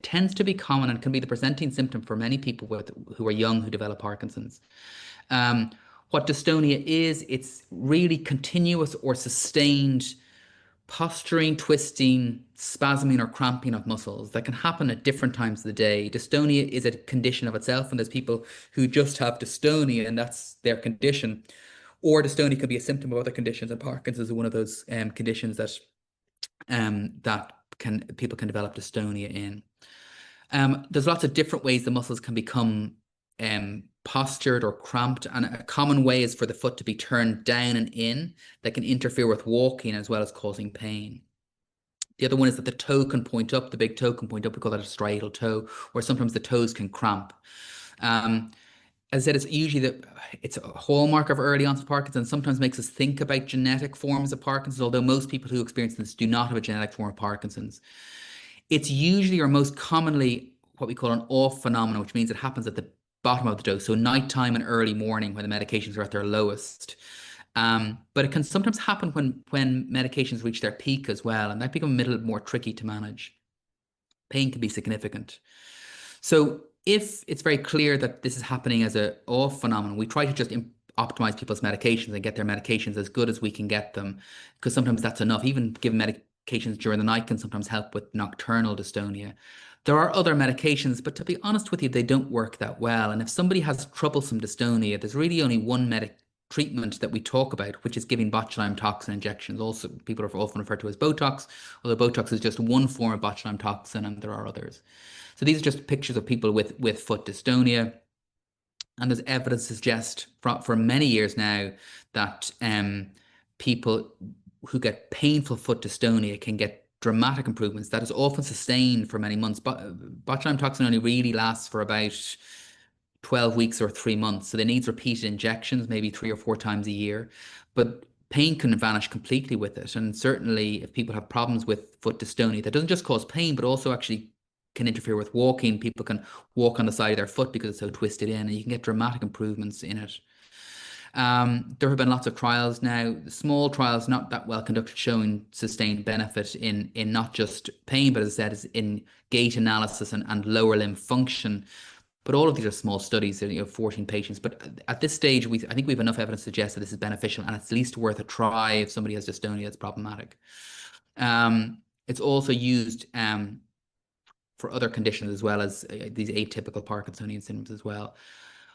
tends to be common and can be the presenting symptom for many people who are young who develop Parkinson's. Um, what dystonia is, it's really continuous or sustained posturing, twisting, spasming, or cramping of muscles that can happen at different times of the day. Dystonia is a condition of itself, and there's people who just have dystonia and that's their condition. Or dystonia can be a symptom of other conditions, and Parkinson's is one of those conditions that people can develop dystonia in. There's lots of different ways the muscles can become postured or cramped, and a common way is for the foot to be turned down and in that can interfere with walking as well as causing pain. The other one is that the toe can point up, the big toe can point up, we call that a striatal toe, or sometimes the toes can cramp. As I said, it's a hallmark of early onset Parkinson's, sometimes makes us think about genetic forms of Parkinson's, although most people who experience this do not have a genetic form of Parkinson's. It's usually or most commonly what we call an off phenomenon, which means it happens at the bottom of the dose, so nighttime and early morning when the medications are at their lowest. But it can sometimes happen when medications reach their peak as well, and that becomes a little more tricky to manage. Pain can be significant. So if it's very clear that this is happening as a off phenomenon, we try to just optimize people's medications and get their medications as good as we can get them, because sometimes that's enough. Even giving medications during the night can sometimes help with nocturnal dystonia. There are other medications, but to be honest with you, they don't work that well. And if somebody has troublesome dystonia, there's really only one treatment that we talk about, which is giving botulinum toxin injections. Also, people are often referred to as Botox, although Botox is just one form of botulinum toxin, and there are others. So these are just pictures of people with foot dystonia. And there's evidence to suggest for many years now that people who get painful foot dystonia can get dramatic improvements that is often sustained for many months. But botulinum toxin only really lasts for about 12 weeks or 3 months. So they need repeated injections, maybe 3 or 4 times a year. But pain can vanish completely with it. And certainly if people have problems with foot dystonia, that doesn't just cause pain, but also actually can interfere with walking. People can walk on the side of their foot because it's so twisted in, and you can get dramatic improvements in it. There have been lots of trials now, small trials, not that well conducted, showing sustained benefit in not just pain, but as I said, is in gait analysis and lower limb function. But all of these are small studies, 14 patients. But at this stage, I think we have enough evidence to suggest that this is beneficial, and it's at least worth a try if somebody has dystonia that's problematic. It's also used for other conditions as well as these atypical Parkinsonian symptoms as well.